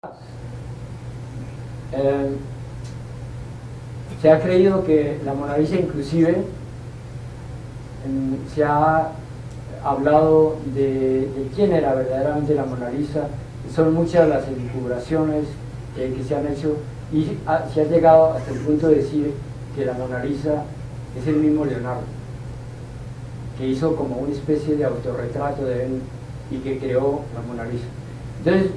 Eh, Se ha creído que la Mona Lisa, inclusive, se ha hablado de quién era verdaderamente la Mona Lisa. Son muchas las elucubraciones que se han hecho y se ha llegado hasta el punto de decir que la Mona Lisa es el mismo Leonardo, que hizo como una especie de autorretrato de él y que creó la Mona Lisa. Entonces,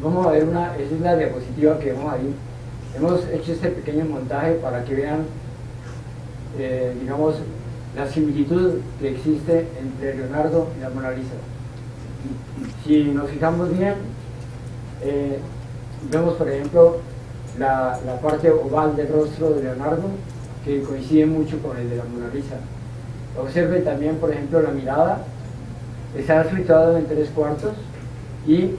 vamos a ver esa es la diapositiva que vemos ahí. Hemos hecho este pequeño montaje para que vean, digamos, la similitud que existe entre Leonardo y la Mona Lisa. Si nos fijamos bien, vemos, por ejemplo, la parte oval del rostro de Leonardo, que coincide mucho con el de la Mona Lisa. Observe también, por ejemplo, la mirada. Está situado en 3/4 y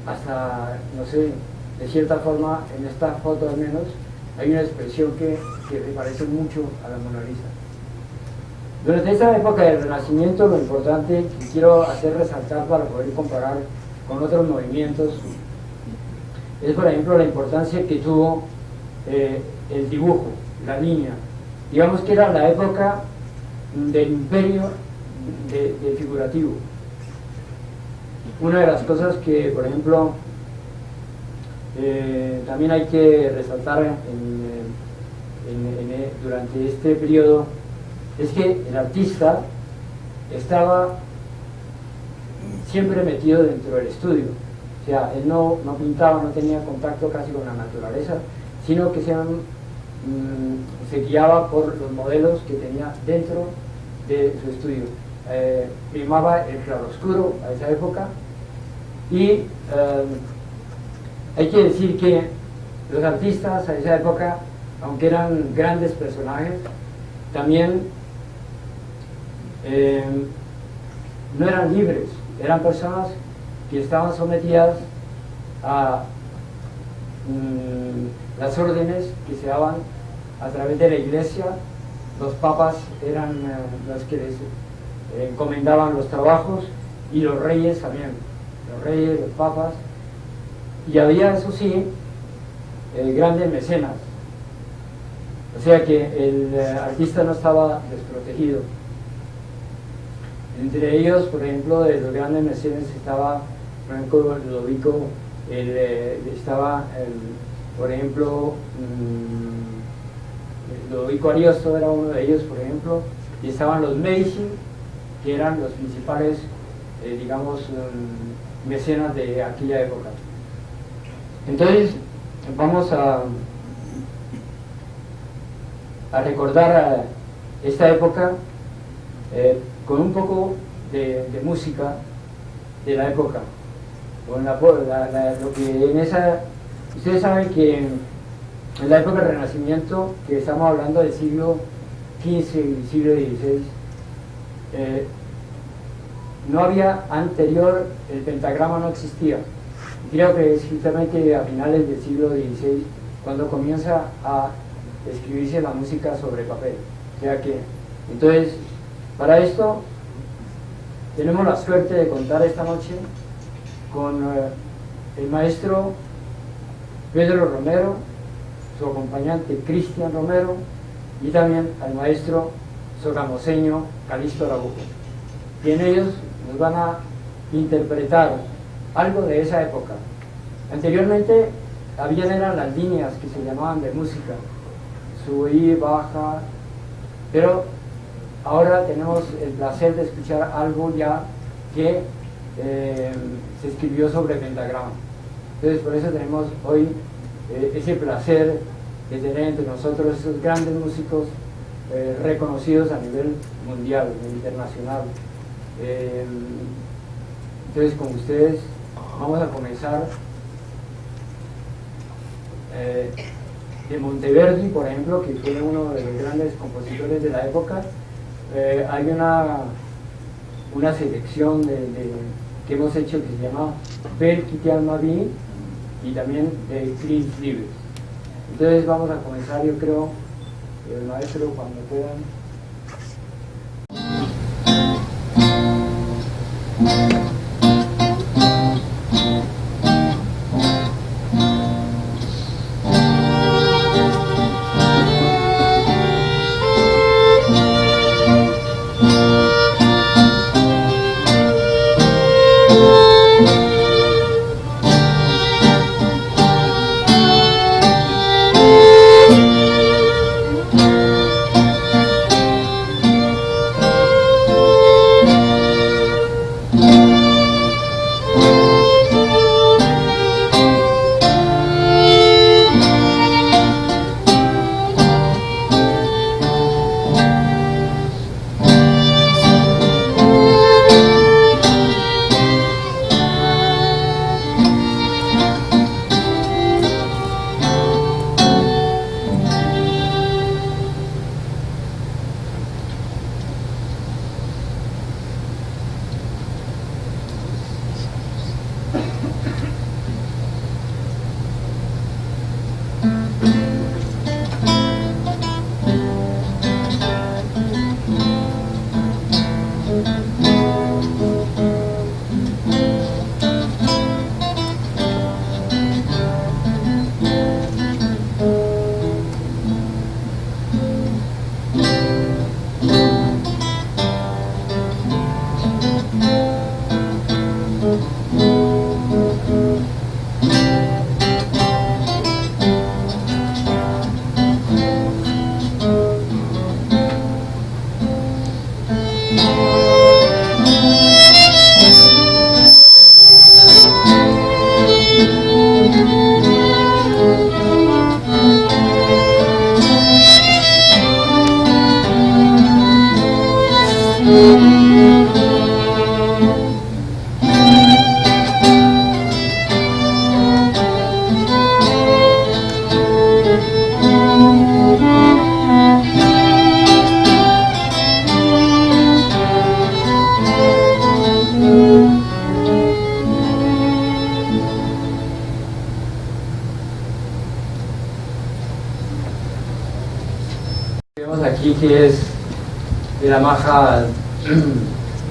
hasta, no sé, de cierta forma, en esta foto al menos, hay una expresión que se parece mucho a la Mona Lisa. Durante esta época del Renacimiento, lo importante que quiero hacer resaltar para poder comparar con otros movimientos es, por ejemplo, la importancia que tuvo el dibujo, la línea. Digamos que era la época del imperio de figurativo. Una de las cosas que, por ejemplo, también hay que resaltar durante este periodo es que el artista estaba siempre metido dentro del estudio. O sea, él no pintaba, no tenía contacto casi con la naturaleza, sino que se guiaba por los modelos que tenía dentro de su estudio. Primaba el claroscuro a esa época y hay que decir que los artistas a esa época, aunque eran grandes personajes, también no eran libres, eran personas que estaban sometidas a las órdenes que se daban a través de la iglesia. Los papas eran los que les encomendaban los trabajos y los reyes también, los reyes, los papas. Y había, eso sí, grandes mecenas, o sea que el artista no estaba desprotegido. Entre ellos, por ejemplo, de los grandes mecenas estaba Franco Ludovico, por ejemplo, Ludovico Ariosto era uno de ellos, por ejemplo, y estaban los Medici, que eran los principales, digamos, mecenas de aquella época. Entonces, vamos a recordar esta época con un poco de música de la época. Lo que ustedes saben que en la época del Renacimiento, que estamos hablando del siglo XV y siglo XVI, no había anterior, el pentagrama no existía. Creo que es justamente a finales del siglo XVI cuando comienza a escribirse la música sobre papel. O sea que, entonces, para esto tenemos la suerte de contar esta noche con el maestro Pedro Romero, su acompañante Cristian Romero y también al maestro sogamoseño Calixto Araujo. Y en ellos nos van a interpretar algo de esa época. Anteriormente eran las líneas que se llamaban de música, subir, baja, pero ahora tenemos el placer de escuchar algo ya que se escribió sobre pentagrama. Entonces por eso tenemos hoy ese placer de tener entre nosotros esos grandes músicos reconocidos a nivel mundial, internacional. Entonces con ustedes vamos a comenzar de Monteverdi, por ejemplo, que fue uno de los grandes compositores de la época. Hay una selección que hemos hecho que se llama Per chi ti ama vi y también de Chris Libres. Entonces vamos a comenzar, yo creo, el maestro cuando puedan. Vemos aquí que es de la maja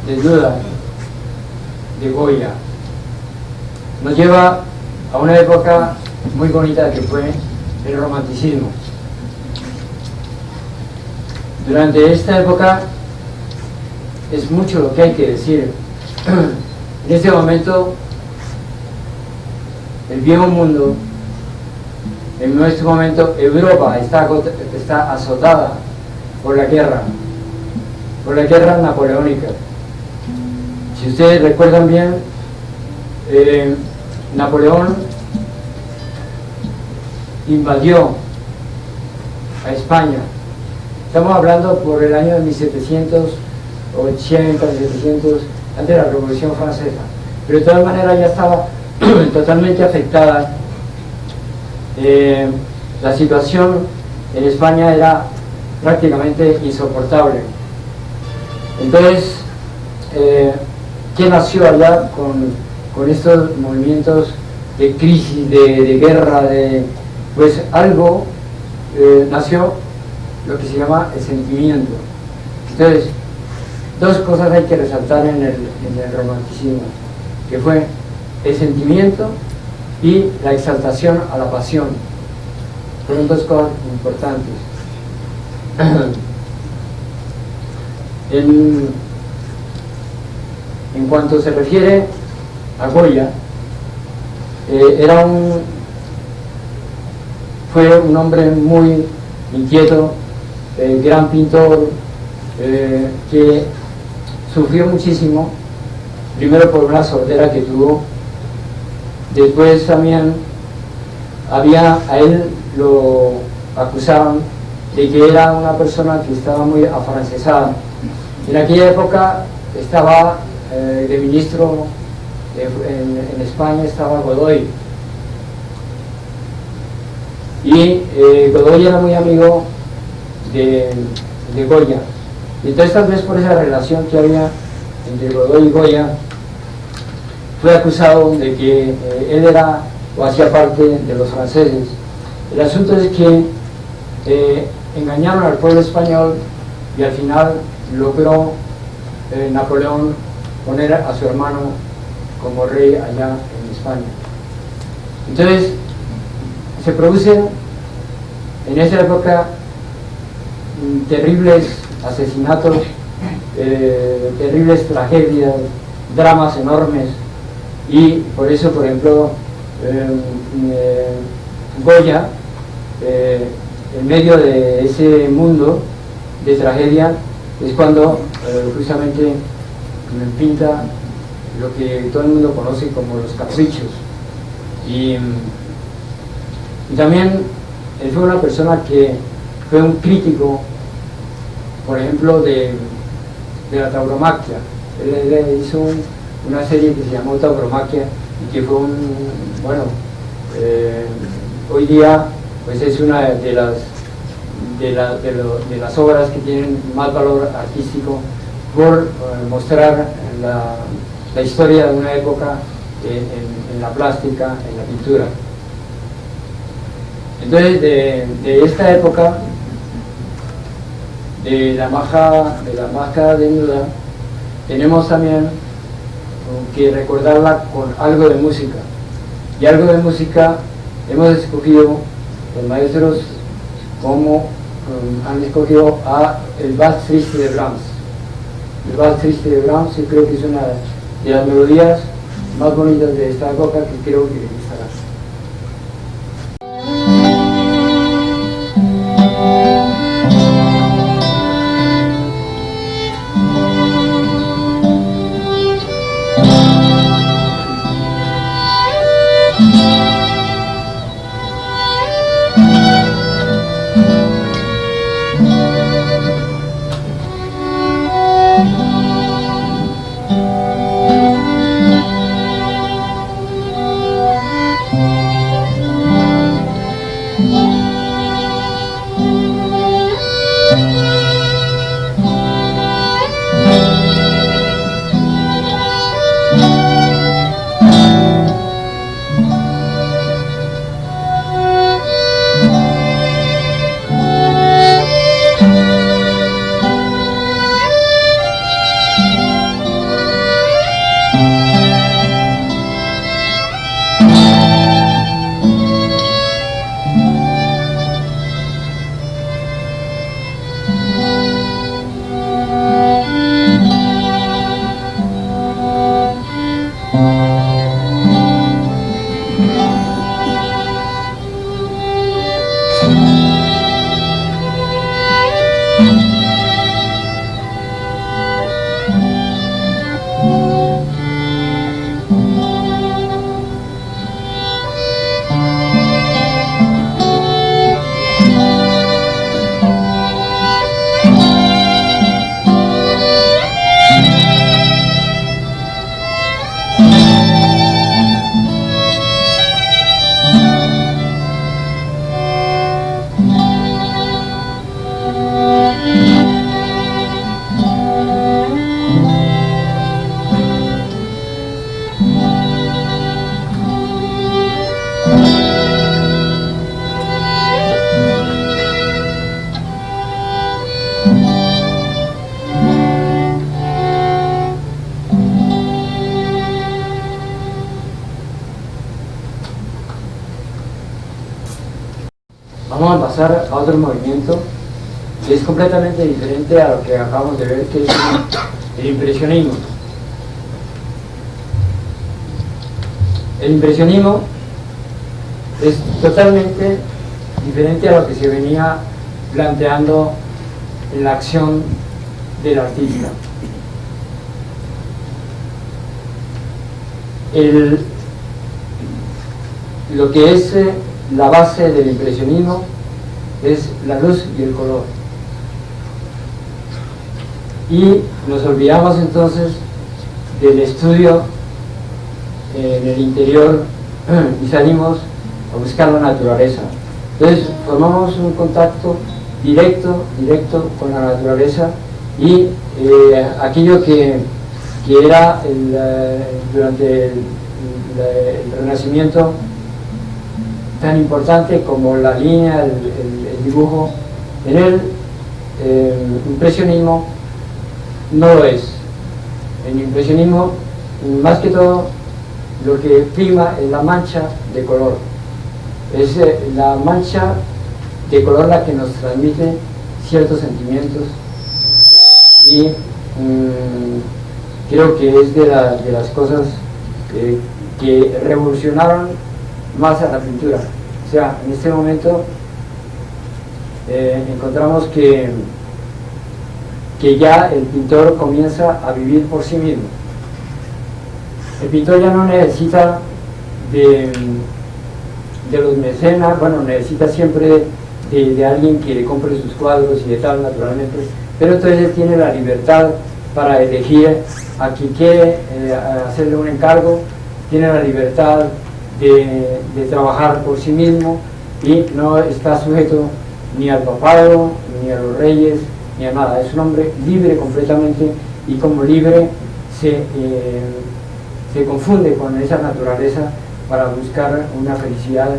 desnuda de Goya. Nos lleva a una época muy bonita que fue el romanticismo. Durante esta época es mucho lo que hay que decir. En este momento el viejo mundo, en nuestro momento Europa está azotada por la guerra napoleónica. Si ustedes recuerdan bien, Napoleón invadió a España. Estamos hablando por el año de 1780, 1700, antes de la Revolución Francesa. Pero de todas maneras ya estaba totalmente afectada. La situación en España era prácticamente insoportable. Entonces, ¿qué nació allá con estos movimientos de crisis, de guerra? Pues algo nació lo que se llama el sentimiento. Entonces, dos cosas hay que resaltar en el romanticismo, que fue el sentimiento y la exaltación a la pasión. Fueron dos cosas importantes. En cuanto se refiere a Goya, fue un hombre muy inquieto, gran pintor, que sufrió muchísimo, primero por una sordera que tuvo. Después también a él lo acusaban de que era una persona que estaba muy afrancesada. En aquella época estaba de ministro en España, estaba Godoy. Y Godoy era muy amigo de Goya. Y entonces tal vez por esa relación que había entre Godoy y Goya, fue acusado de que él era o hacía parte de los franceses. El asunto es que engañaron al pueblo español y al final logró Napoleón poner a su hermano como rey allá en España. Entonces se producen en esa época terribles asesinatos, terribles tragedias, dramas enormes. Y por eso, por ejemplo, Goya, en medio de ese mundo de tragedia, es cuando justamente pinta lo que todo el mundo conoce como los caprichos. Y también él fue una persona que fue un crítico, por ejemplo, de la tauromaquia. Él hizo una serie que se llamó Tauromaquia y que fue hoy día pues es una de las obras que tienen más valor artístico por mostrar la historia de una época en la plástica, en la pintura. Entonces de esta época de la máscara desnuda tenemos también que recordarla con algo de música, y algo de música hemos escogido los maestros como han escogido el Vals Triste de Brahms. El Vals Triste de Brahms yo creo que es una de las melodías más bonitas de esta época que creo que estará. Vamos a pasar a otro movimiento que es completamente diferente a lo que acabamos de ver, que es el impresionismo. El impresionismo es totalmente diferente a lo que se venía planteando en la acción del artista. Lo que es la base del impresionismo es la luz y el color. Y nos olvidamos entonces del estudio en el interior y salimos a buscar la naturaleza. Entonces formamos un contacto directo con la naturaleza, y aquello que era durante el Renacimiento tan importante como la línea, el dibujo, en el impresionismo no lo es. En el impresionismo, más que todo, lo que prima es la mancha de color. Es la mancha de color la que nos transmite ciertos sentimientos, y creo que es de las cosas que revolucionaron más a la pintura. O sea, en este momento encontramos que ya el pintor comienza a vivir por sí mismo. El pintor ya no necesita de los mecenas, bueno, necesita siempre de alguien que le compre sus cuadros y de tal, naturalmente, pero entonces él tiene la libertad para elegir a quien quiere hacerle un encargo, tiene la libertad de trabajar por sí mismo, y no está sujeto ni al papado, ni a los reyes, ni a nada. Es un hombre libre completamente, y como libre se confunde con esa naturaleza para buscar una felicidad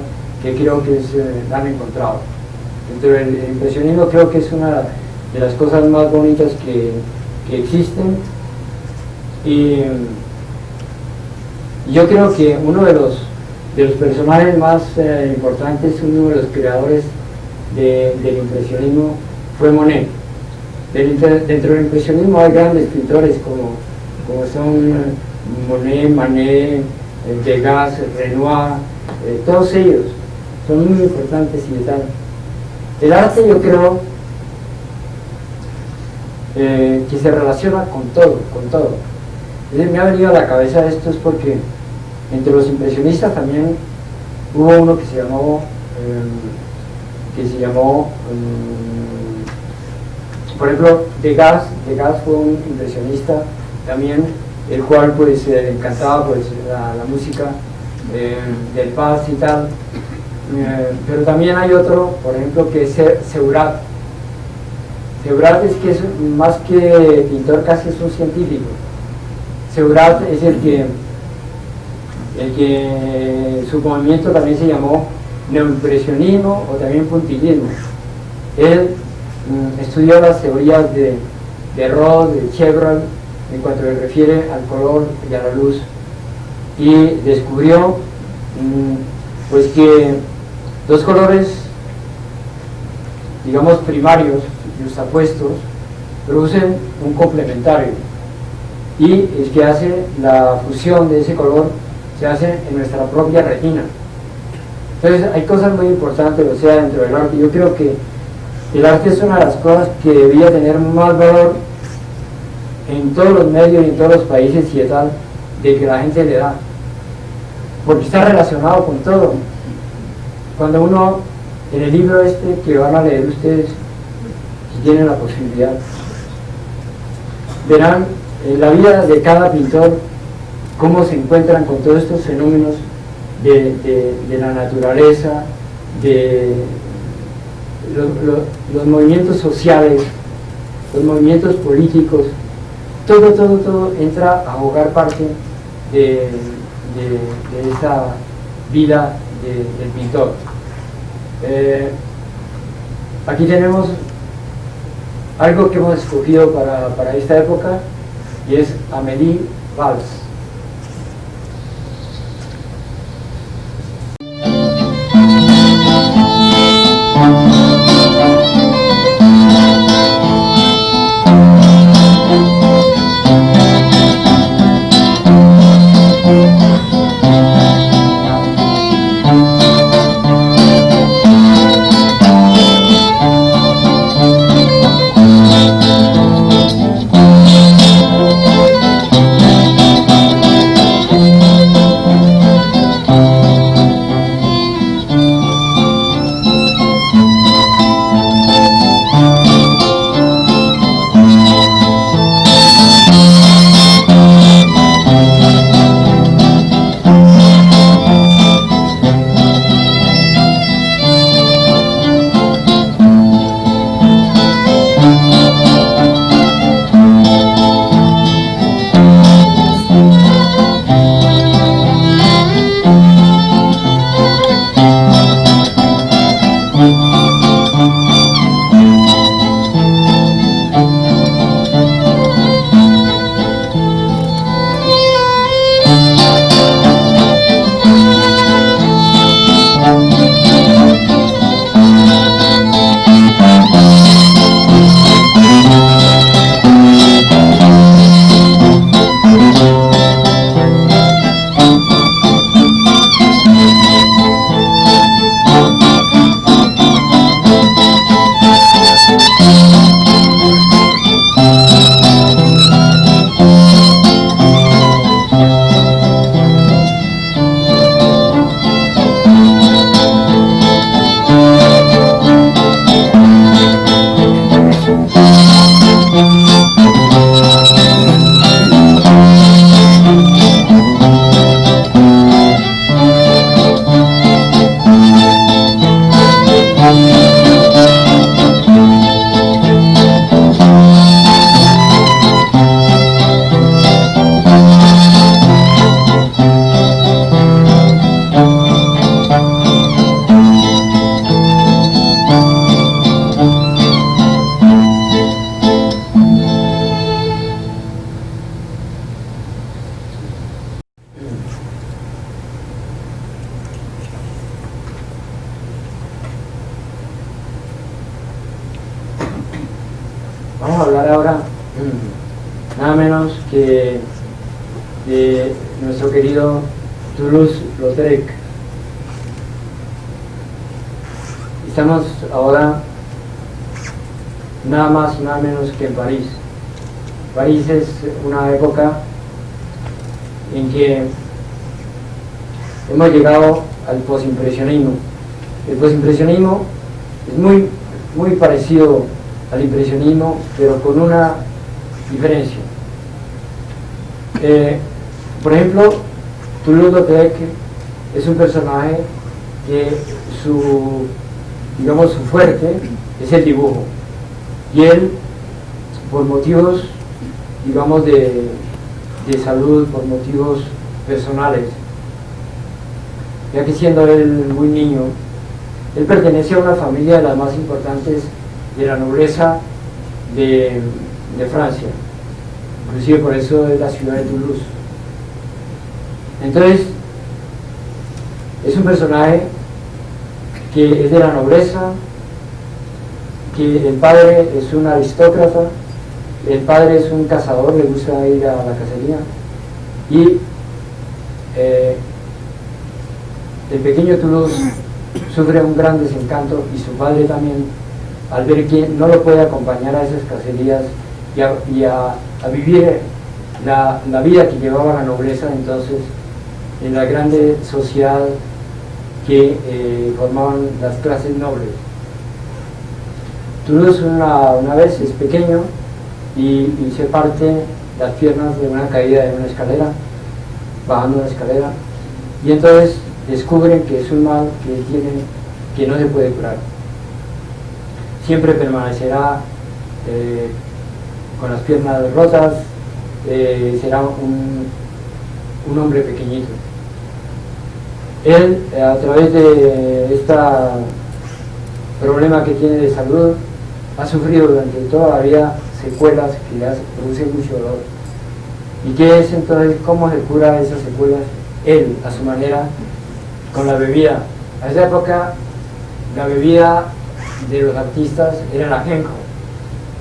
que creo que la han encontrado. Dentro del impresionismo creo que es una de las cosas más bonitas que existen, y yo creo que uno de los personajes más importantes, uno de los creadores del impresionismo, fue Monet. Dentro del impresionismo hay grandes pintores como son Monet, Manet, Degas, Renoir, todos ellos son muy importantes y de tal. El arte, yo creo que se relaciona con todo. Me ha venido a la cabeza esto es porque entre los impresionistas también hubo uno que se llamó por ejemplo, Degas fue un impresionista también, el cual pues encantaba pues la música del vals y tal, pero también hay otro, por ejemplo, que es Seurat. Seurat es que es más que pintor, casi es un científico. Seurat es el que su movimiento también se llamó neoimpresionismo o también puntillismo. Él estudió las teorías de Rode, de Chevron, en cuanto se refiere al color y a la luz, y descubrió pues que dos colores, digamos primarios, justapuestos, producen un complementario, y el que hace la fusión de ese color se hace en nuestra propia retina. Entonces hay cosas muy importantes, o sea, dentro del arte. Yo creo que el arte es una de las cosas que debería tener más valor en todos los medios y en todos los países y de tal, de que la gente le da, porque está relacionado con todo. Cuando uno, en el libro este que van a leer ustedes, si tienen la posibilidad, verán la vida de cada pintor, cómo se encuentran con todos estos fenómenos de la naturaleza, de los movimientos sociales, los movimientos políticos. Todo entra a jugar parte de esa vida del pintor. Aquí tenemos algo que hemos escogido para esta época, y es Amélie Valls. Toulouse-Lautrec. Estamos ahora nada más y nada menos que en París. París es una época en que hemos llegado al postimpresionismo. El postimpresionismo es muy parecido al impresionismo, pero con una diferencia. Por ejemplo, Toulouse-Lautrec es un personaje que su fuerte es el dibujo, y él, por motivos, digamos, de salud, por motivos personales, ya que siendo él muy niño, él pertenece a una familia de las más importantes de la nobleza de Francia, inclusive por eso es la ciudad de Toulouse. Entonces, es un personaje que es de la nobleza, que el padre es un aristócrata, el padre es un cazador, le gusta ir a la cacería, y el pequeño Toulouse sufre un gran desencanto, y su padre también, al ver que no lo puede acompañar a esas cacerías y a vivir la vida que llevaba la nobleza entonces en la grande sociedad que formaban las clases nobles. Toulouse una vez es pequeño y se parte las piernas de una caída de una escalera, bajando una escalera, y entonces descubren que es un mal que él tiene, que no se puede curar. Siempre permanecerá con las piernas rotas, será un hombre pequeñito. Él, a través de este problema que tiene de salud, ha sufrido durante toda la vida secuelas que le producen mucho dolor. ¿Y qué es entonces? ¿Cómo se cura esas secuelas? Él, a su manera, con la bebida. A esa época, la bebida de los artistas era el ajenjo,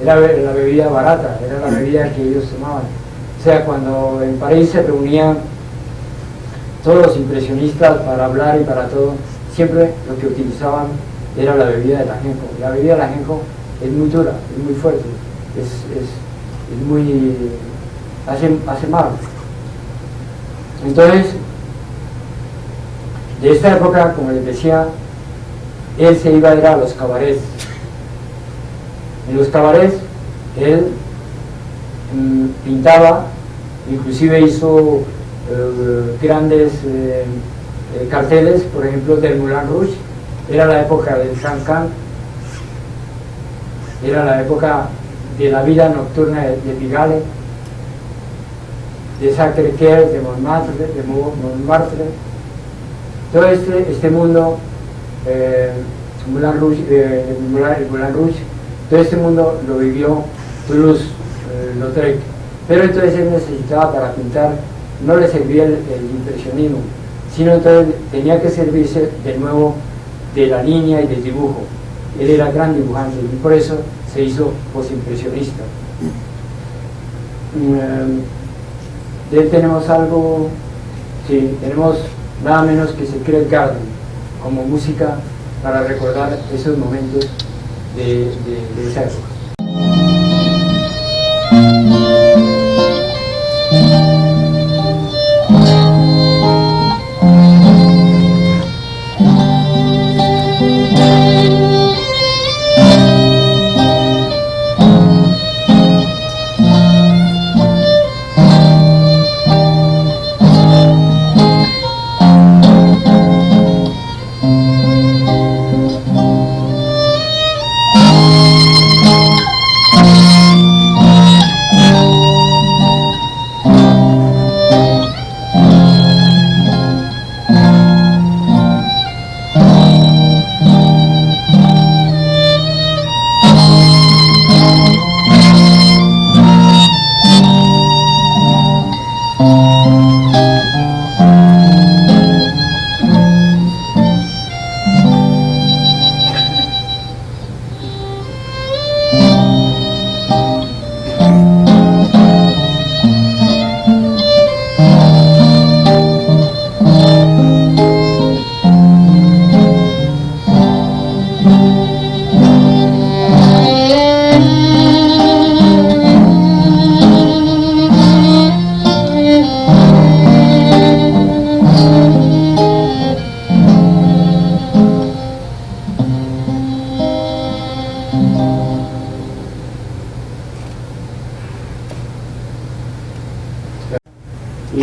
era la bebida barata, era la bebida que ellos tomaban. O sea, cuando en París se reunían todos los impresionistas para hablar y para todo, siempre lo que utilizaban era la bebida del ajenjo. La bebida del ajenjo es muy dura, es muy fuerte, es muy... hace mal. Entonces, de esta época, como les decía, él se iba a ir a los cabarets. En los cabarets él pintaba, inclusive hizo grandes carteles, por ejemplo del Moulin Rouge. Era la época del Cancan, era la época de la vida nocturna de Pigalle, de Sacré-Cœur, de Montmartre. Todo este mundo, el Moulin Rouge, todo este mundo lo vivió Toulouse-Lautrec. Pero entonces él necesitaba, para pintar, no le servía el impresionismo, sino entonces tenía que servirse de nuevo de la línea y del dibujo. Él era gran dibujante y por eso se hizo postimpresionista. De él tenemos algo, sí, tenemos nada menos que Secret Garden como música para recordar esos momentos de esa época.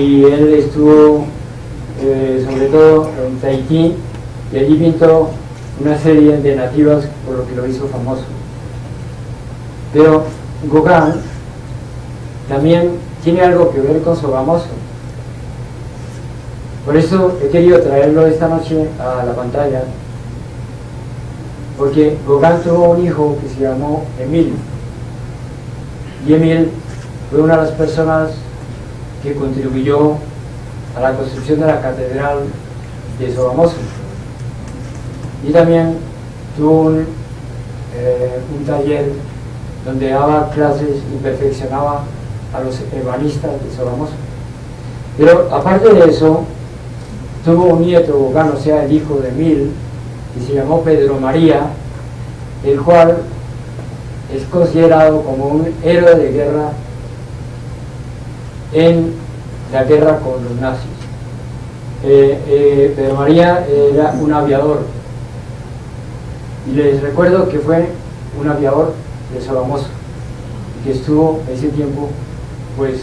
y él estuvo sobre todo en Tahití, y allí pintó una serie de nativas, por lo que lo hizo famoso. Pero Gauguin también tiene algo que ver con Sogamoso. Por eso he querido traerlo esta noche a la pantalla, porque Gauguin tuvo un hijo que se llamó Emile, y Emile fue una de las personas que contribuyó a la construcción de la catedral de Sogamoso, y también tuvo un taller donde daba clases y perfeccionaba a los ebanistas de Sogamoso. Pero aparte de eso, tuvo un nieto Gauguin, o sea, el hijo de Emile, que se llamó Pedro María, el cual es considerado como un héroe de guerra en la guerra con los nazis. Pedro María era un aviador, y les recuerdo que fue un aviador de Sogamoso, que estuvo ese tiempo pues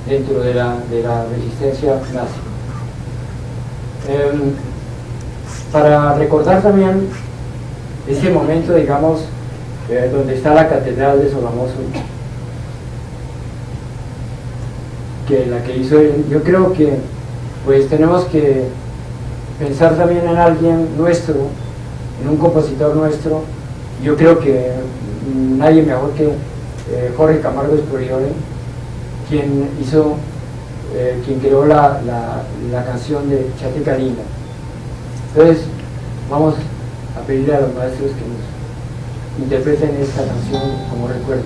dentro de la resistencia nazi. Para recordar también ese momento, digamos, donde está la catedral de Sogamoso, que la que hizo él, yo creo que pues tenemos que pensar también en alguien nuestro, en un compositor nuestro. Yo creo que nadie mejor que Jorge Camargo Espriore, quien creó la canción de Chateca Linda. Entonces vamos a pedirle a los maestros que nos interpreten esta canción como recuerdo.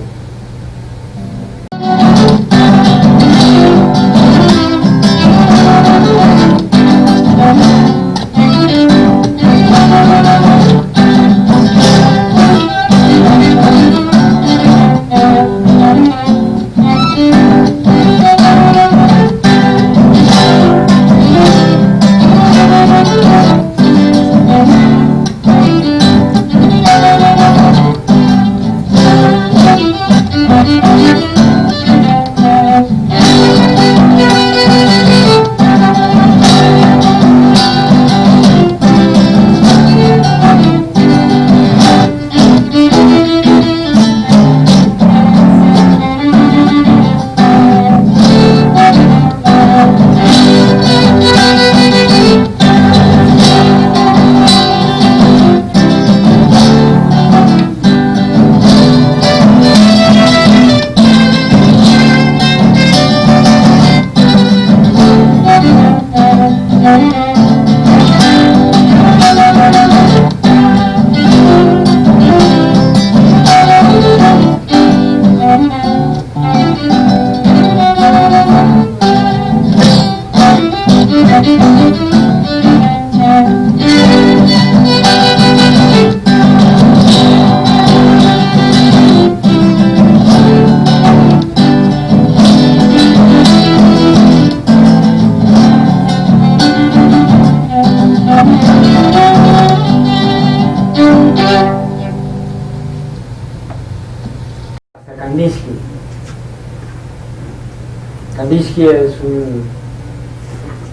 Kandinsky es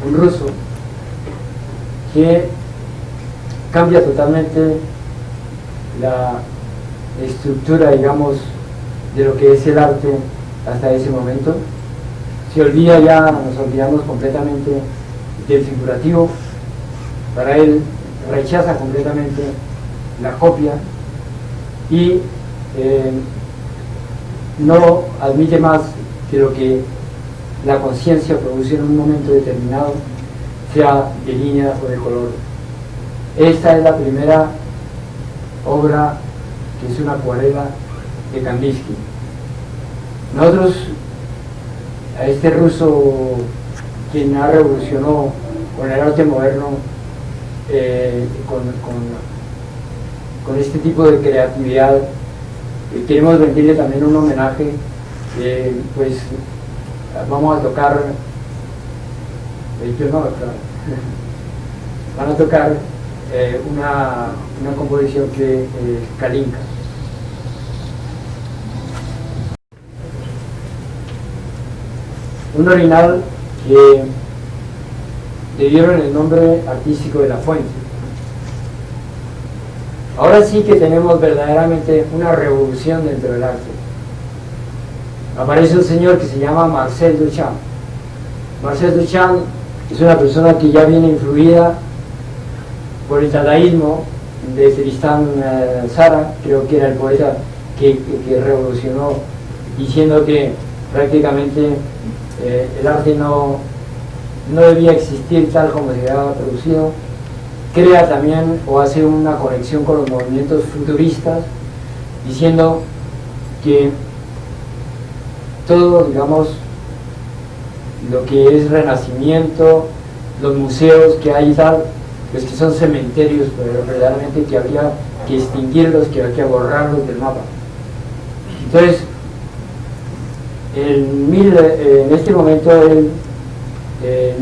un ruso que cambia totalmente la estructura, digamos, de lo que es el arte hasta ese momento. Se olvida ya, nos olvidamos completamente del figurativo. Para él rechaza completamente la copia y no admite más que lo que la conciencia produce en un momento determinado, sea de línea o de color. Esta es la primera obra, que es una acuarela de Kandinsky. Nosotros, a este ruso, quien ha revolucionado con el arte moderno, con este tipo de creatividad, queremos rendirle también un homenaje. Pues vamos a tocar, van a tocar una composición que es Kalinka. un orinal que le dieron el nombre artístico de La Fuente. Ahora sí que tenemos verdaderamente una revolución dentro del arte. Aparece un señor que se llama Marcel Duchamp. Marcel Duchamp es una persona que ya viene influida por el dadaísmo de Tristan Tzara, creo que era el poeta que revolucionó, diciendo que prácticamente el arte no debía existir tal como se había producido. Crea también o hace una conexión con los movimientos futuristas, diciendo que todo, digamos, lo que es Renacimiento, los museos que hay y tal, pues que son cementerios, pero verdaderamente que habría que extinguirlos, que habría que borrarlos del mapa. Entonces, en este momento, en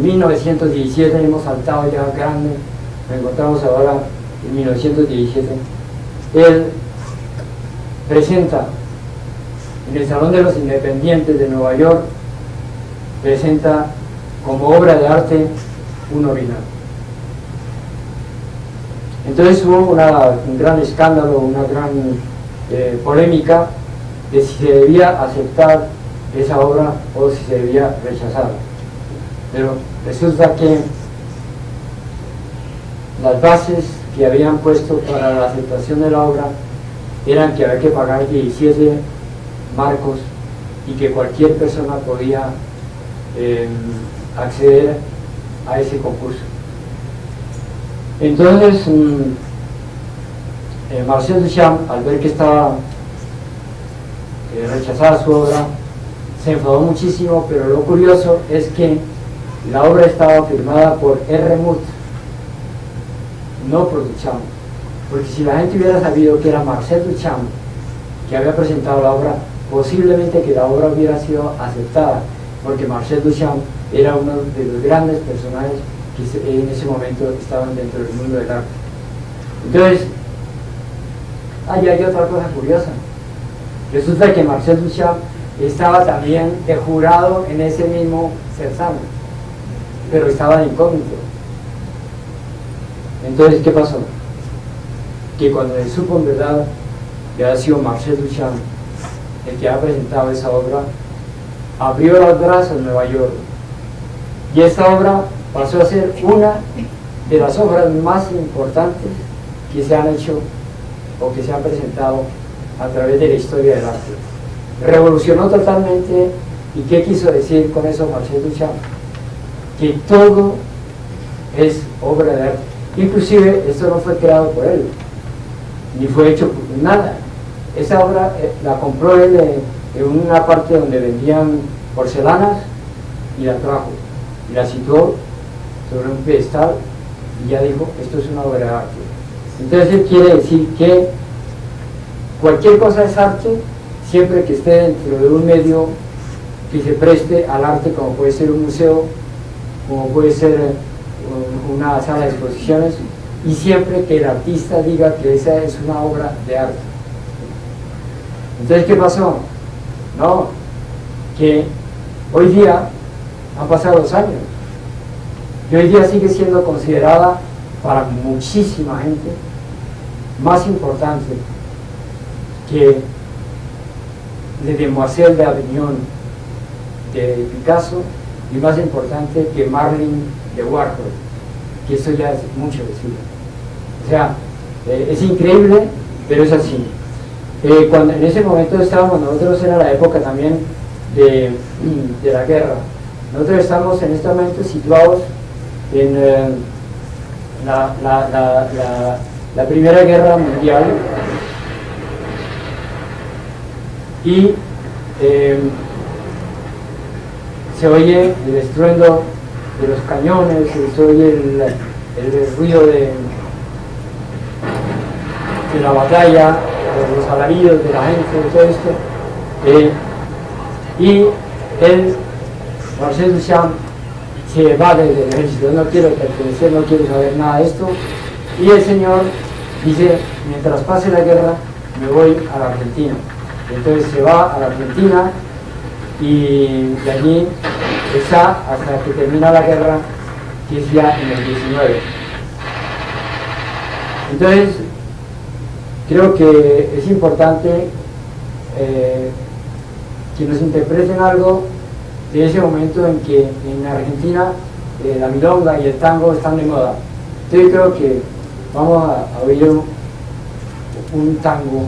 1917, hemos saltado ya grande, nos encontramos ahora en 1917, él presenta en el Salón de los Independientes de Nueva York, presenta como obra de arte un orinal. Entonces hubo un gran escándalo, una gran polémica de si se debía aceptar esa obra o si se debía rechazar. Pero resulta que las bases que habían puesto para la aceptación de la obra eran que había que pagar 17 marcos y que cualquier persona podía acceder a ese concurso. Entonces Marcel Duchamp, al ver que estaba rechazada su obra, se enfadó muchísimo, pero lo curioso es que la obra estaba firmada por R. Muth, no por Duchamp, porque si la gente hubiera sabido que era Marcel Duchamp que había presentado la obra, posiblemente que la obra hubiera sido aceptada, porque Marcel Duchamp era uno de los grandes personajes que en ese momento estaban dentro del mundo del arte. Entonces, hay otra cosa curiosa. Resulta que Marcel Duchamp estaba también de jurado en ese mismo certamen, pero estaba de incógnito. Entonces, ¿qué pasó? Que cuando se supo en verdad que había sido Marcel Duchamp el que había presentado esa obra, abrió los brazos en Nueva York, y esta obra pasó a ser una de las obras más importantes que se han hecho o que se han presentado a través de la historia del arte. Revolucionó totalmente. ¿Y qué quiso decir con eso Marcel Duchamp? Que todo es obra de arte. Inclusive esto no fue creado por él, ni fue hecho por nada. Esa obra la compró él en una parte donde vendían porcelanas, y la trajo y la situó sobre un pedestal y ya dijo: esto es una obra de arte. Entonces él quiere decir que cualquier cosa es arte siempre que esté dentro de un medio que se preste al arte, como puede ser un museo, como puede ser una sala de exposiciones, y siempre que el artista diga que esa es una obra de arte. Entonces, ¿qué pasó? No, que hoy día han pasado los años y hoy día sigue siendo considerada para muchísima gente más importante que Le Demoiselle d'Avignon de Picasso, y más importante que Marlene de Warhol, que eso ya es mucho decir. O sea, es increíble, pero es así. Cuando en ese momento estábamos nosotros, era la época también de la guerra. Nosotros estamos en este momento situados en la Primera Guerra Mundial, y se oye el estruendo de los cañones, se oye el ruido de la batalla, de los alaridos de la gente, de todo esto, y él, Marcel Duchamp, se evade del ejército: no quiero pertenecer, no quiero saber nada de esto. Y el señor dice: mientras pase la guerra me voy a la Argentina. Entonces se va a la Argentina, y de allí está hasta que termina la guerra, que es ya en el 19. Entonces, creo que es importante que nos interpreten algo de ese momento en que en Argentina la milonga y el tango están de moda. Entonces creo que vamos a oír un tango.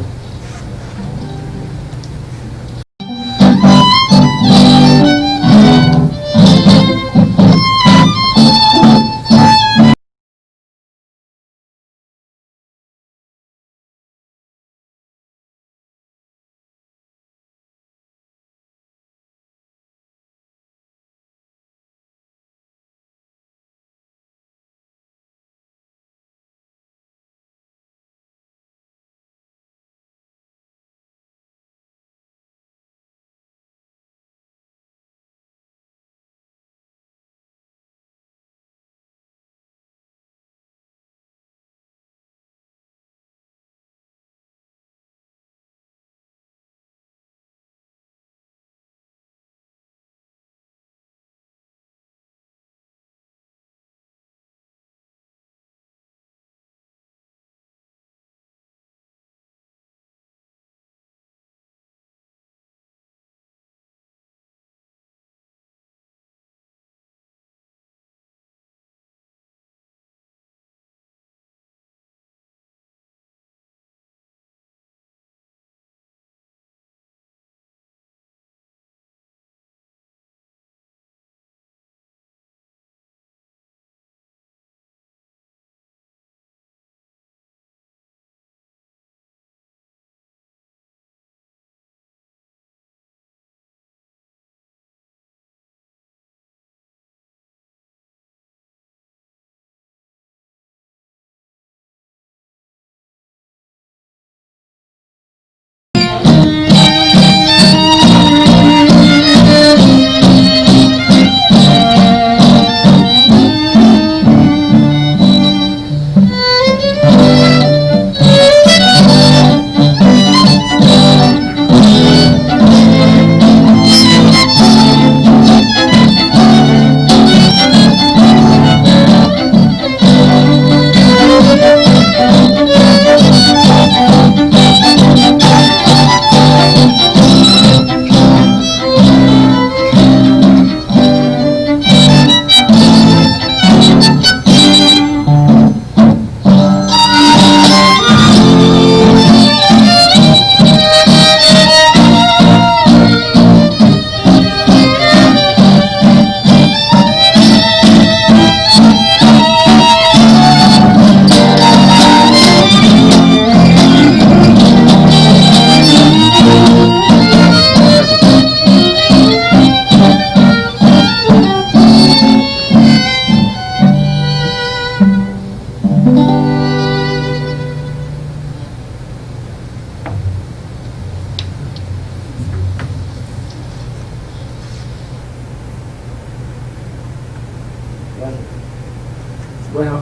Bueno,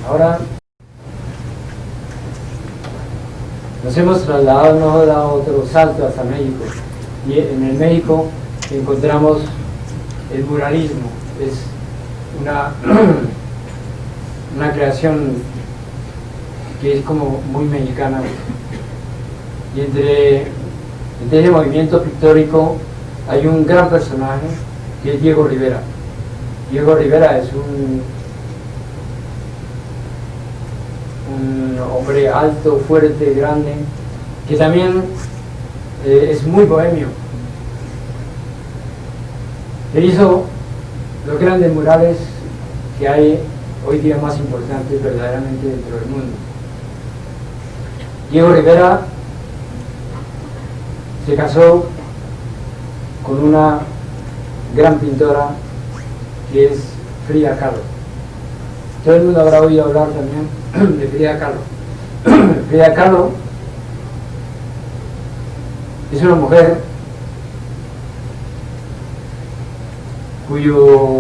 ahora nos hemos trasladado, nos hemos dado otro salto hasta México, y en el México encontramos el muralismo. Es una creación que es como muy mexicana, y entre ese movimiento pictórico hay un gran personaje que es Diego Rivera. Diego Rivera es un hombre alto, fuerte, grande, que también es muy bohemio. Él hizo los grandes murales que hay hoy día más importantes verdaderamente dentro del mundo. Diego Rivera se casó con una gran pintora que es Frida Kahlo. Todo el mundo habrá oído hablar también de Frida Kahlo. Frida Kahlo es una mujer cuyo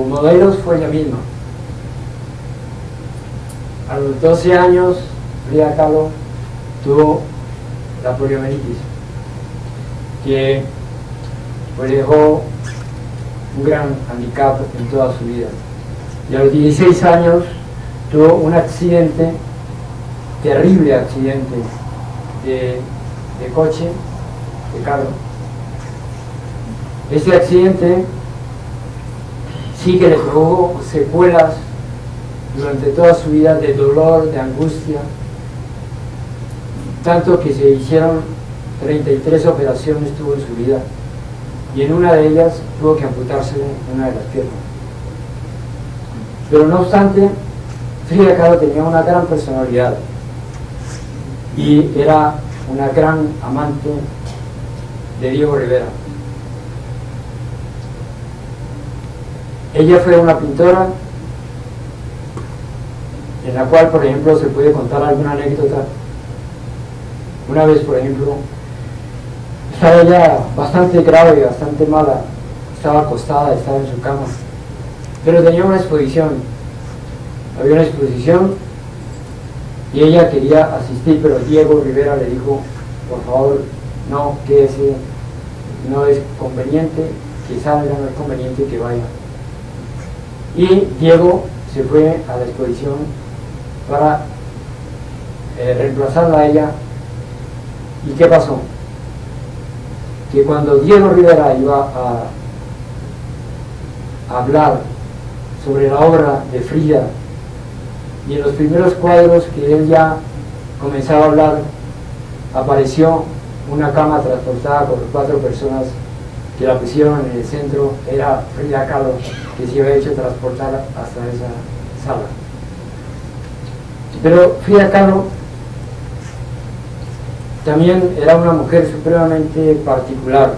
modelo fue ella misma. A los 12 años, Frida Kahlo tuvo la poliomielitis, que pues dejó un gran handicap en toda su vida. Y a los 16 años tuvo un accidente, terrible accidente de coche, de carro. Este accidente sí que le provocó secuelas durante toda su vida de dolor, de angustia, tanto que se hicieron 33 operaciones tuvo en su vida, y en una de ellas tuvo que amputarse una de las piernas. Pero no obstante, Frida Kahlo tenía una gran personalidad y era una gran amante de Diego Rivera. Ella fue una pintora en la cual, por ejemplo, se puede contar alguna anécdota. Una vez, por ejemplo, estaba ella bastante grave, bastante mala, estaba acostada, estaba en su cama, pero tenía una exposición, había una exposición y ella quería asistir, pero Diego Rivera le dijo: por favor, no, quédese, no es conveniente que salga, no es conveniente que vaya. Y Diego se fue a la exposición para reemplazarla a ella. ¿Y qué pasó? Que cuando Diego Rivera iba a hablar sobre la obra de Frida, y en los primeros cuadros que él ya comenzaba a hablar, apareció una cama transportada por 4 personas que la pusieron en el centro. Era Frida Kahlo, que se había hecho transportar hasta esa sala. Pero Frida Kahlo también era una mujer supremamente particular.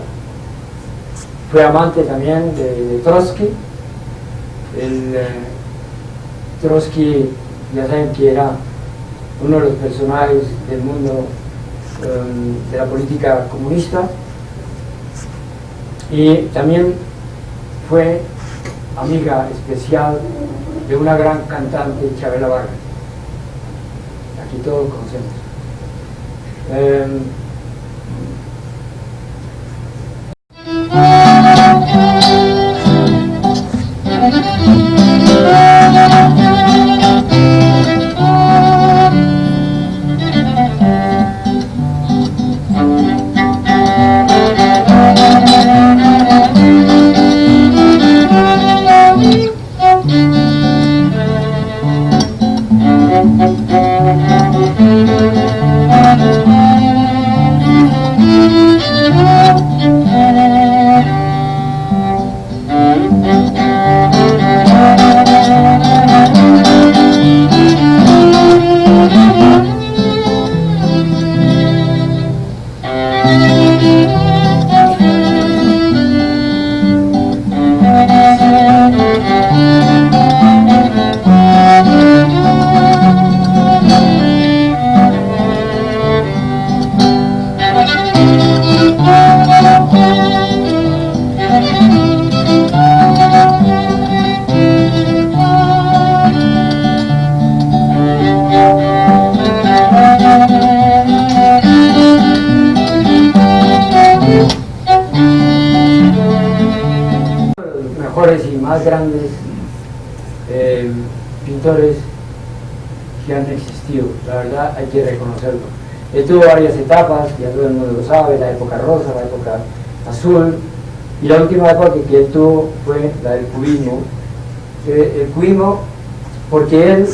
Fue amante también de Trotsky. Trotsky, ya saben que era uno de los personajes del mundo de la política comunista, y también fue amiga especial de una gran cantante, Chabela Vargas. Aquí todos conocemos. Y más grandes pintores que han existido, la verdad hay que reconocerlo. Él tuvo varias etapas, ya todo el mundo lo sabe: la época rosa, la época azul, y la última época que él tuvo fue la del cubismo. El cubismo, porque él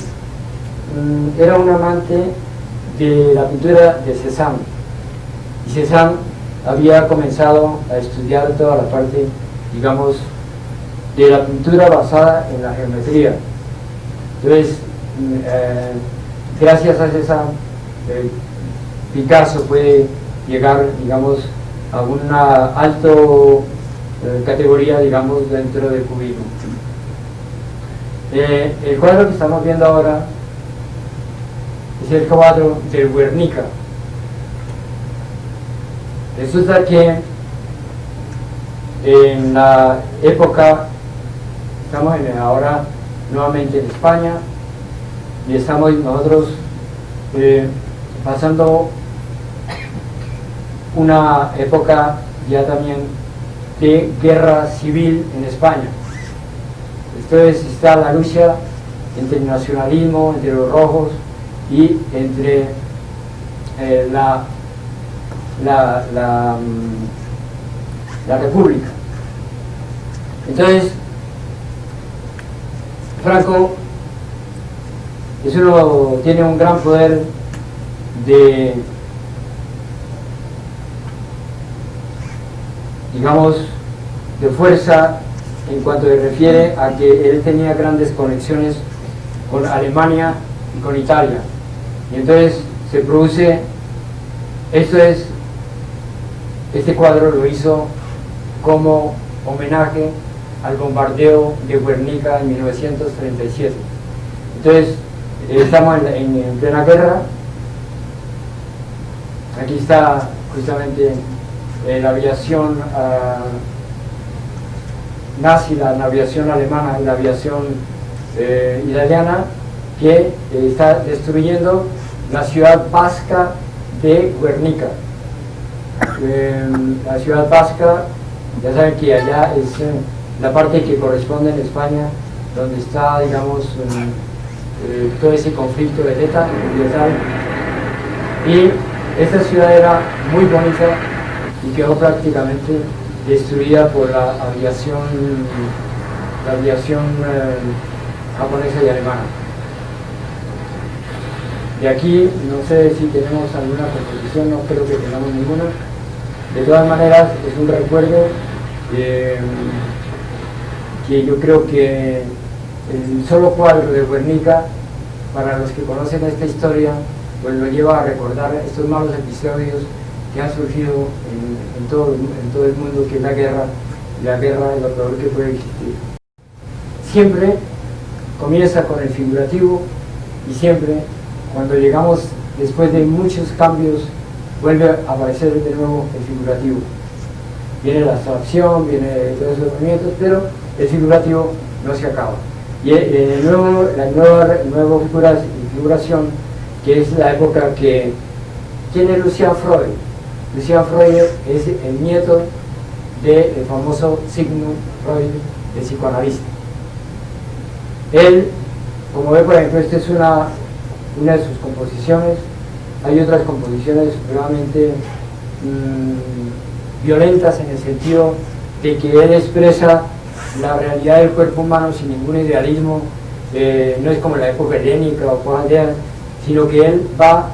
era un amante de la pintura de Cézanne, y Cézanne había comenzado a estudiar toda la parte, digamos, de la pintura basada en la geometría. Entonces, gracias a Cézanne, Picasso puede llegar, digamos, a una alta categoría, digamos, dentro del cubismo. El cuadro que estamos viendo ahora es el cuadro de Guernica. Resulta que en la época, estamos ahora nuevamente en España, y estamos nosotros pasando una época ya también de guerra civil en España. Entonces está la lucha entre el nacionalismo, entre los rojos y entre la república. Entonces Franco tiene un gran poder de, digamos, de fuerza en cuanto se refiere a que él tenía grandes conexiones con Alemania y con Italia, y entonces se produce, este cuadro lo hizo como homenaje al bombardeo de Guernica en 1937. Entonces estamos en plena guerra. Aquí está justamente la aviación nazi, la aviación alemana y la aviación italiana, que está destruyendo la ciudad vasca de Guernica. La ciudad vasca, ya saben que allá es la parte que corresponde en España, donde está, digamos, todo ese conflicto de ETA, y esta ciudad era muy bonita y quedó prácticamente destruida por la aviación japonesa y alemana. De aquí, no sé si tenemos alguna composición, no creo que tengamos ninguna. De todas maneras, es un recuerdo que yo creo que el solo cuadro de Guernica, para los que conocen esta historia, pues lo lleva a recordar estos malos episodios que han surgido en todo el mundo, que es la guerra, y la guerra es lo peor que puede existir. Siempre comienza con el figurativo, y siempre, cuando llegamos después de muchos cambios, vuelve a aparecer de nuevo el figurativo. Viene la abstracción, viene todos esos movimientos, pero el figurativo no se acaba. Y la nueva figuración, que es la época que tiene Lucian Freud. Lucian Freud es el nieto del famoso Sigmund Freud, el psicoanalista. Él, como ve, por ejemplo, esta es una de sus composiciones. Hay otras composiciones realmente violentas, en el sentido de que él expresa la realidad del cuerpo humano sin ningún idealismo. No es como en la época helénica o post-aldea, sino que él va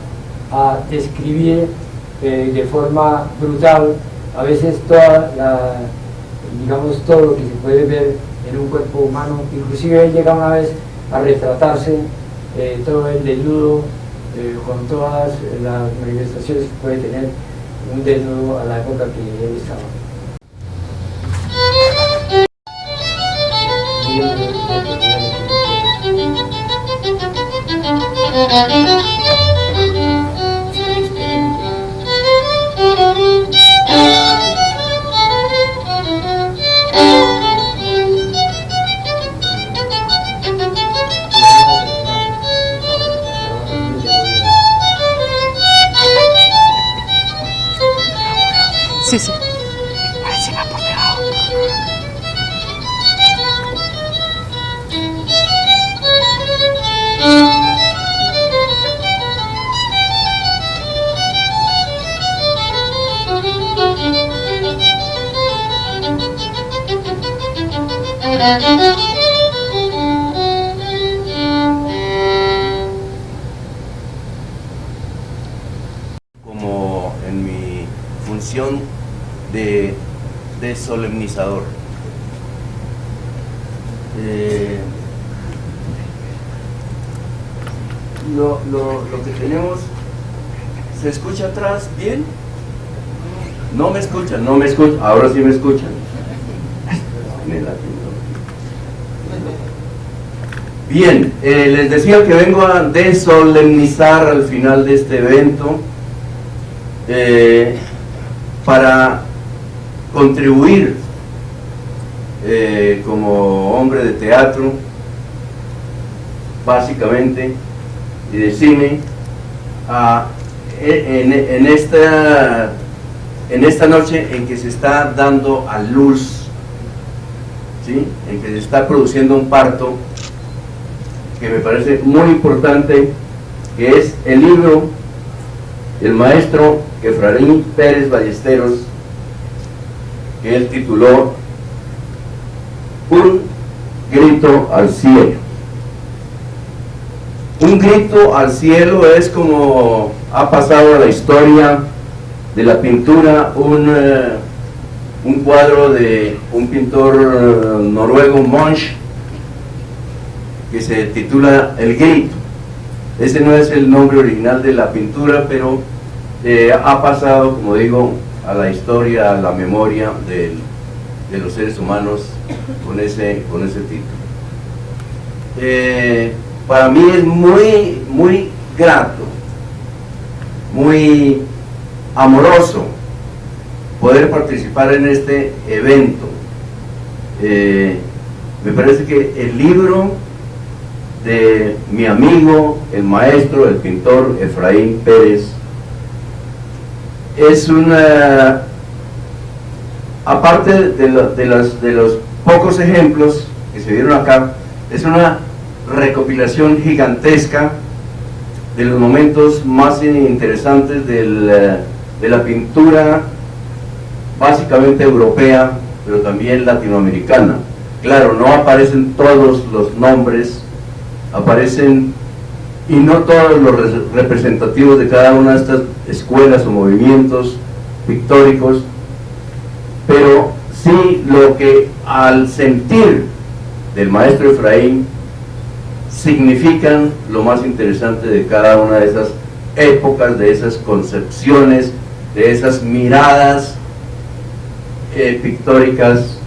a describir de forma brutal a veces digamos, todo lo que se puede ver en un cuerpo humano. Inclusive él llega una vez a retratarse todo el desnudo, con todas las manifestaciones que puede tener un desnudo a la época que él estaba. Sí, sí. Ahí se va por debajo. Como en mi función de solemnizador. Lo que tenemos, ¿se escucha atrás bien? No me escuchan, ahora sí me escuchan. Bien, les decía que vengo a desolemnizar al final de este evento para contribuir como hombre de teatro, básicamente, y de cine, en esta en esta noche en que se está dando a luz, ¿sí? En que se está produciendo un parto que me parece muy importante, que es el libro del maestro Efraín Pérez Ballesteros, que él tituló Un grito al cielo. Un grito al cielo es como ha pasado a la historia de la pintura un cuadro de un pintor noruego, Munch, que se titula El grito. Ese no es el nombre original de la pintura, pero ha pasado, como digo, a la historia, a la memoria de los seres humanos con ese título. Para mí es muy grato, muy amoroso poder participar en este evento. Me parece que el libro de mi amigo, el maestro, el pintor Efraín Pérez, es una, aparte de los pocos ejemplos que se dieron acá, es una recopilación gigantesca de los momentos más interesantes de la pintura, básicamente europea, pero también latinoamericana. Claro, no aparecen todos los nombres, aparecen, y no todos los representativos de cada una de estas escuelas o movimientos pictóricos, pero sí lo que al sentir del maestro Efraín significan lo más interesante de cada una de esas épocas, de esas concepciones, de esas miradas pictóricas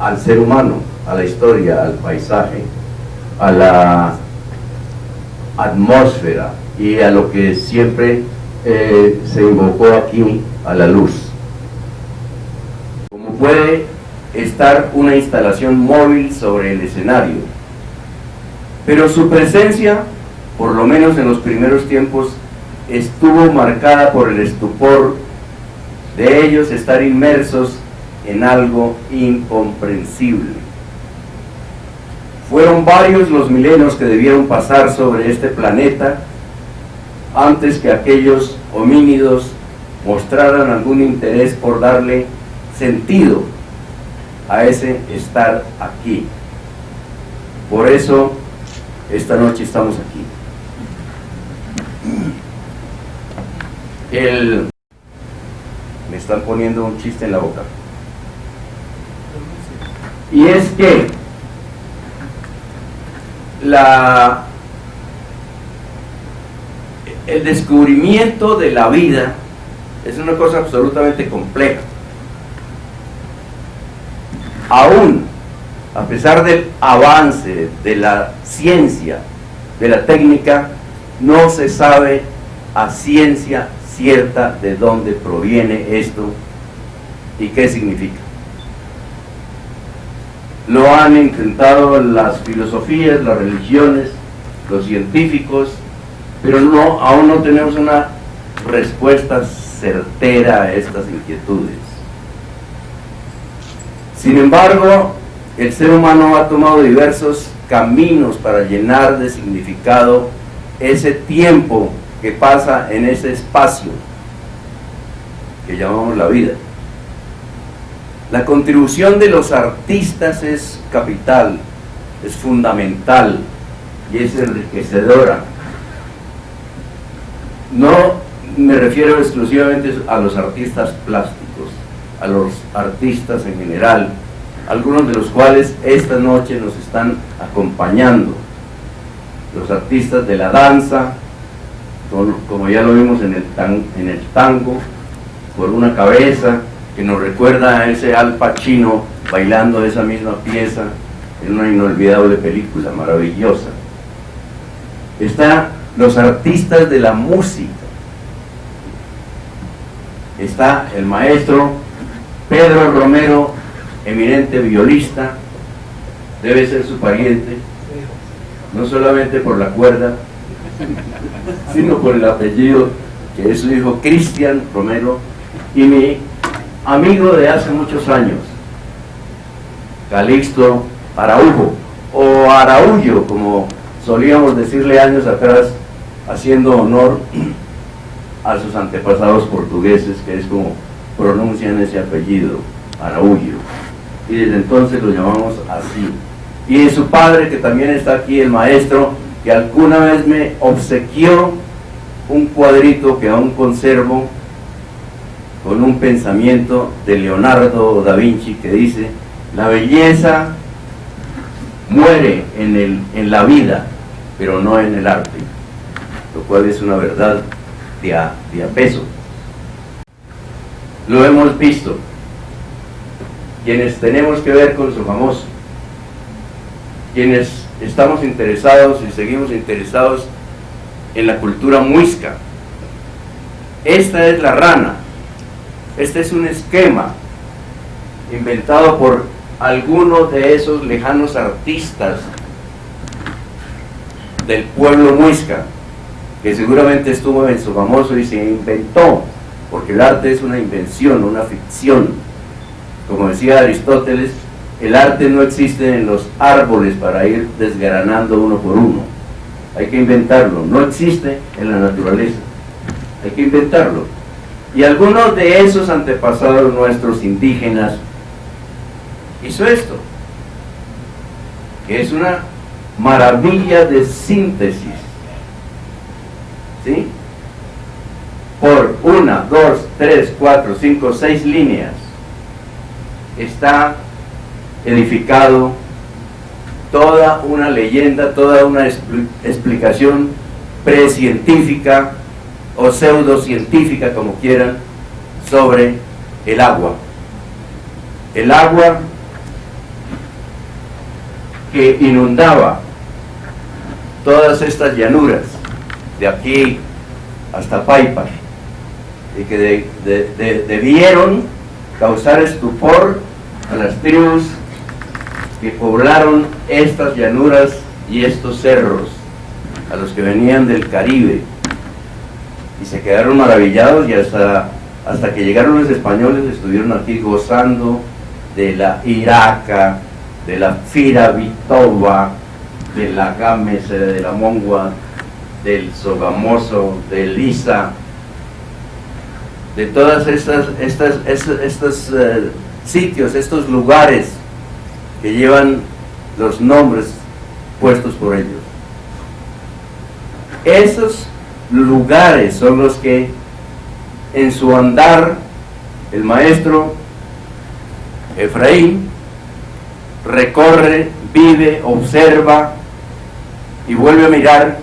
al ser humano, a la historia, al paisaje, a la atmósfera y a lo que siempre se invocó aquí, a la luz. Como puede estar una instalación móvil sobre el escenario, pero su presencia, por lo menos en los primeros tiempos, estuvo marcada por el estupor de ellos estar inmersos en algo incomprensible. Fueron varios los milenios que debieron pasar sobre este planeta antes que aquellos homínidos mostraran algún interés por darle sentido a ese estar aquí. Por eso esta noche estamos aquí. Me están poniendo un chiste en la boca. Y es que el descubrimiento de la vida es una cosa absolutamente compleja. Aún a pesar del avance de la ciencia, de la técnica, no se sabe a ciencia cierta de dónde proviene esto y qué significa. Lo han intentado las filosofías, las religiones, los científicos, pero aún no tenemos una respuesta certera a estas inquietudes. Sin embargo, el ser humano ha tomado diversos caminos para llenar de significado ese tiempo que pasa en ese espacio que llamamos la vida. La contribución de los artistas es capital, es fundamental y es enriquecedora. No me refiero exclusivamente a los artistas plásticos, a los artistas en general, algunos de los cuales esta noche nos están acompañando. Los artistas de la danza, como ya lo vimos en el tango, por una cabeza que nos recuerda a ese Al Pacino bailando esa misma pieza en una inolvidable película maravillosa. Están los artistas de la música. Está el maestro Pedro Romero, eminente violista, debe ser su pariente, no solamente por la cuerda, sino por el apellido que es su hijo Cristian Romero, y mi amigo de hace muchos años, Calixto Araujo, o Araújo, como solíamos decirle años atrás, haciendo honor a sus antepasados portugueses, que es como pronuncian ese apellido, Araújo, y desde entonces lo llamamos así. Y su padre, que también está aquí, el maestro, que alguna vez me obsequió un cuadrito que aún conservo, con un pensamiento de Leonardo da Vinci, que dice: la belleza muere en la vida, pero no en el arte, lo cual es una verdad de a peso. Lo hemos visto, quienes tenemos que ver con Sogamoso, quienes estamos interesados y seguimos interesados en la cultura muisca. Esta es la rana, este es un esquema inventado por algunos de esos lejanos artistas del pueblo muisca, que seguramente estuvo en Sogamoso y se inventó, porque el arte es una invención, una ficción. Como decía Aristóteles, el arte no existe en los árboles para ir desgranando uno por uno, hay que inventarlo. No existe en la naturaleza, hay que inventarlo. Y algunos de esos antepasados nuestros indígenas hizo esto, que es una maravilla de síntesis, ¿sí? Por 1, 2, 3, 4, 5, 6 líneas está edificado toda una leyenda, toda una explicación precientífica o pseudocientífica, como quieran, sobre el agua. El agua que inundaba todas estas llanuras, de aquí hasta Paipa, y que debieron causar estupor a las tribus que poblaron estas llanuras y estos cerros, a los que venían del Caribe, y se quedaron maravillados, y hasta que llegaron los españoles estuvieron aquí gozando de la iraca, de la firavitoba, de la gámese, de la mongua, del sogamoso, del isa, de todas estos sitios, estos lugares que llevan los nombres puestos por ellos. Esos lugares son los que en su andar el maestro Efraín recorre, vive, observa y vuelve a mirar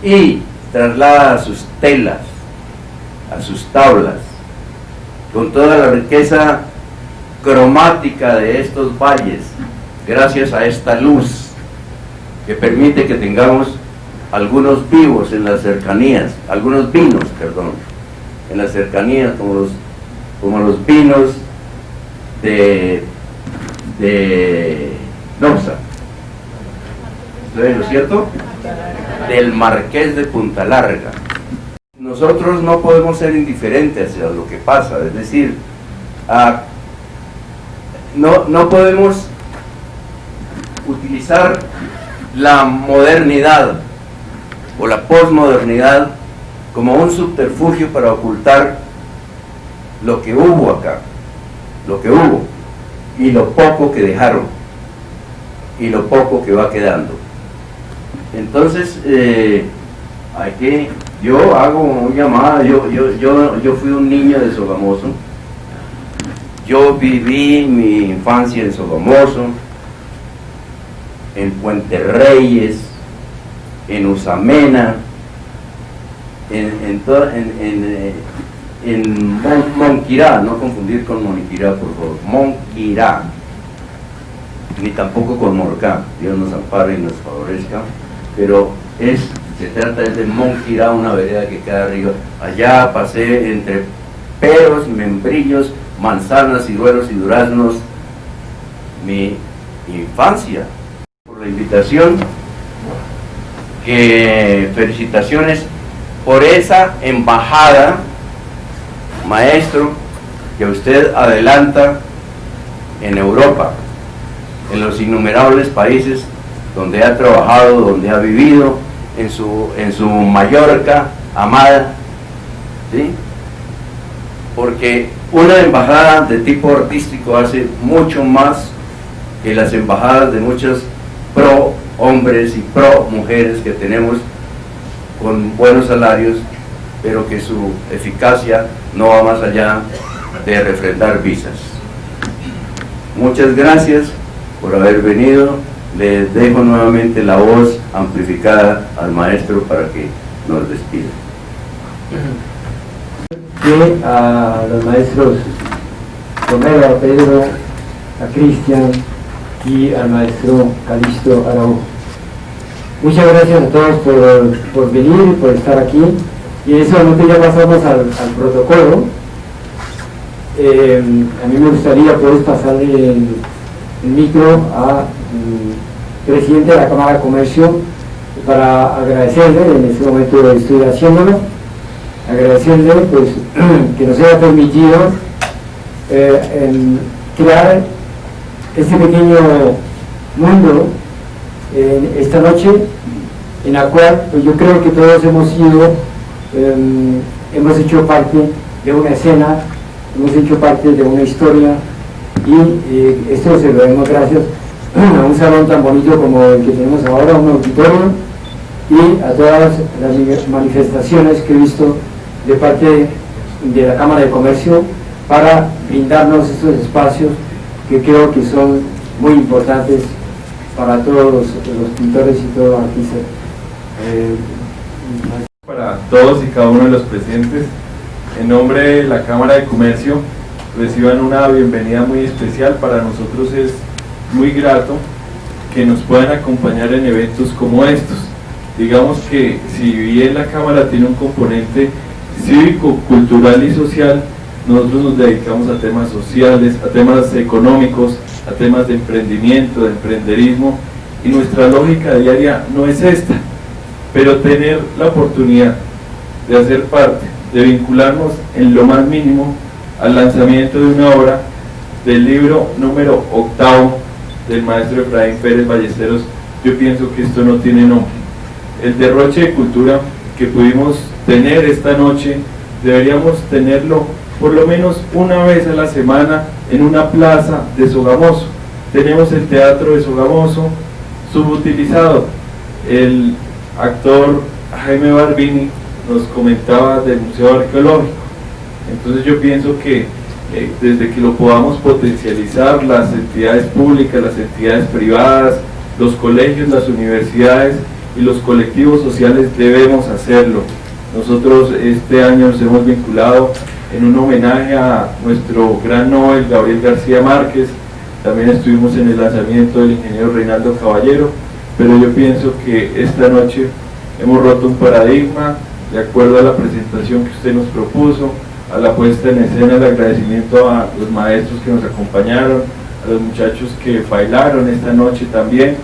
y traslada a sus telas, a sus tablas, con toda la riqueza cromática de estos valles, gracias a esta luz que permite que tengamos algunos vivos en las cercanías, algunos vinos, perdón, en las cercanías, como los vinos de Nopsa, ¿no es cierto? Del Marqués de Punta Larga. Nosotros no podemos ser indiferentes a lo que pasa, es decir, no podemos utilizar la modernidad o la posmodernidad como un subterfugio para ocultar lo que hubo acá, lo que hubo, y lo poco que dejaron, y lo poco que va quedando. Entonces, yo hago una llamada. Yo fui un niño de Sogamoso, yo viví mi infancia en Sogamoso, en Puente Reyes, en Usamena, en Monquirá, no confundir con Moniquirá, por favor, Monquirá, ni tampoco con Morcá, Dios nos ampare y nos favorezca, pero se trata de Monquirá, una vereda que queda arriba. Allá pasé entre peros, membrillos, manzanas, ciruelos y duraznos mi infancia. Por la invitación, felicitaciones por esa embajada, maestro, que usted adelanta en Europa, en los innumerables países donde ha trabajado, donde ha vivido, en su Mallorca amada, ¿sí? Porque una embajada de tipo artístico hace mucho más que las embajadas de muchos pro hombres y pro mujeres que tenemos con buenos salarios, pero que su eficacia no va más allá de refrendar visas. Muchas gracias por haber venido. Les dejo nuevamente la voz amplificada al maestro para que nos despida. Y a los maestros Romero, a Pedro, a Cristian y al maestro Calixto Araujo. Muchas gracias a todos por venir y por estar aquí. Y en ese momento ya pasamos al protocolo. A mí me gustaría poder pasarle el micro a presidente de la Cámara de Comercio para agradecerle, en este momento estoy haciéndolo, agradecerle pues que nos haya permitido crear este pequeño mundo esta noche, en la cual pues yo creo que todos hemos hecho parte de una escena, hemos hecho parte de una historia, y esto se lo debemos gracias a un salón tan bonito como el que tenemos ahora, un auditorio, y a todas las manifestaciones que he visto de parte de la Cámara de Comercio para brindarnos estos espacios que creo que son muy importantes para todos los pintores y todos los artistas. Para todos y cada uno de los presentes, en nombre de la Cámara de Comercio, reciban una bienvenida muy especial. Para nosotros es muy grato que nos puedan acompañar en eventos como estos. Digamos que si bien la Cámara tiene un componente cívico, cultural y social, nosotros nos dedicamos a temas sociales, a temas económicos, a temas de emprendimiento, de emprenderismo, y nuestra lógica diaria no es esta, pero tener la oportunidad de hacer parte, de vincularnos en lo más mínimo al lanzamiento de una obra del libro número 8 del maestro Efraín Pérez Ballesteros, yo pienso que esto no tiene nombre. El derroche de cultura que pudimos tener esta noche, deberíamos tenerlo por lo menos una vez a la semana en una plaza de Sogamoso. Tenemos el teatro de Sogamoso subutilizado. El actor Jaime Barbini nos comentaba del Museo Arqueológico. Entonces yo pienso que desde que lo podamos potencializar, las entidades públicas, las entidades privadas, los colegios, las universidades y los colectivos sociales debemos hacerlo. Nosotros este año nos hemos vinculado en un homenaje a nuestro gran Nobel Gabriel García Márquez. También estuvimos en el lanzamiento del ingeniero Reinaldo Caballero, pero yo pienso que esta noche hemos roto un paradigma de acuerdo a la presentación que usted nos propuso, a la puesta en escena, el agradecimiento a los maestros que nos acompañaron, a los muchachos que bailaron esta noche también.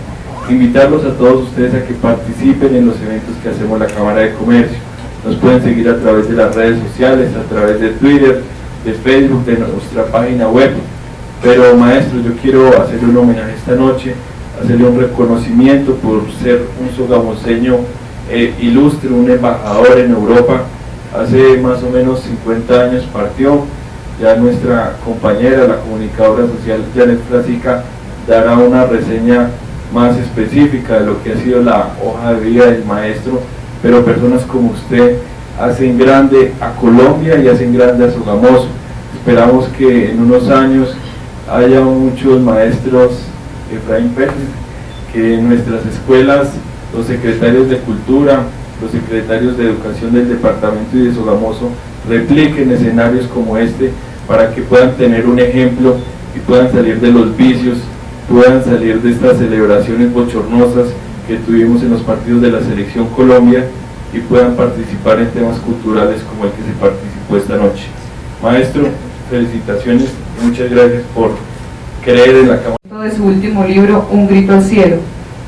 Invitarlos a todos ustedes a que participen en los eventos que hacemos la Cámara de Comercio. Nos pueden seguir a través de las redes sociales, a través de Twitter, de Facebook, de nuestra página web. Pero maestro, yo quiero hacerle un homenaje esta noche, hacerle un reconocimiento por ser un sogamoseño ilustre, un embajador en Europa. Hace más o menos 50 años partió. Ya nuestra compañera, la comunicadora social Janet Frasica, dará una reseña más específica de lo que ha sido la hoja de vida del maestro, pero personas como usted hacen grande a Colombia y hacen grande a Sogamoso. Esperamos que en unos años haya muchos maestros Efraín Pérez, que en nuestras escuelas los secretarios de Cultura, los secretarios de Educación del departamento y de Sogamoso repliquen escenarios como este para que puedan tener un ejemplo y puedan salir de los vicios, puedan salir de estas celebraciones bochornosas que tuvimos en los partidos de la Selección Colombia y puedan participar en temas culturales como el que se participó esta noche. Maestro, felicitaciones y muchas gracias por creer en la Cámara. De su último libro, Un grito al cielo,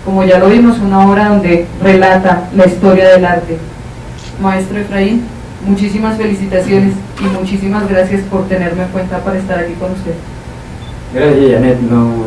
como ya lo vimos, una obra donde relata la historia del arte. Maestro Efraín, muchísimas felicitaciones y muchísimas gracias por tenerme en cuenta para estar aquí con usted. Gracias, Janet. No,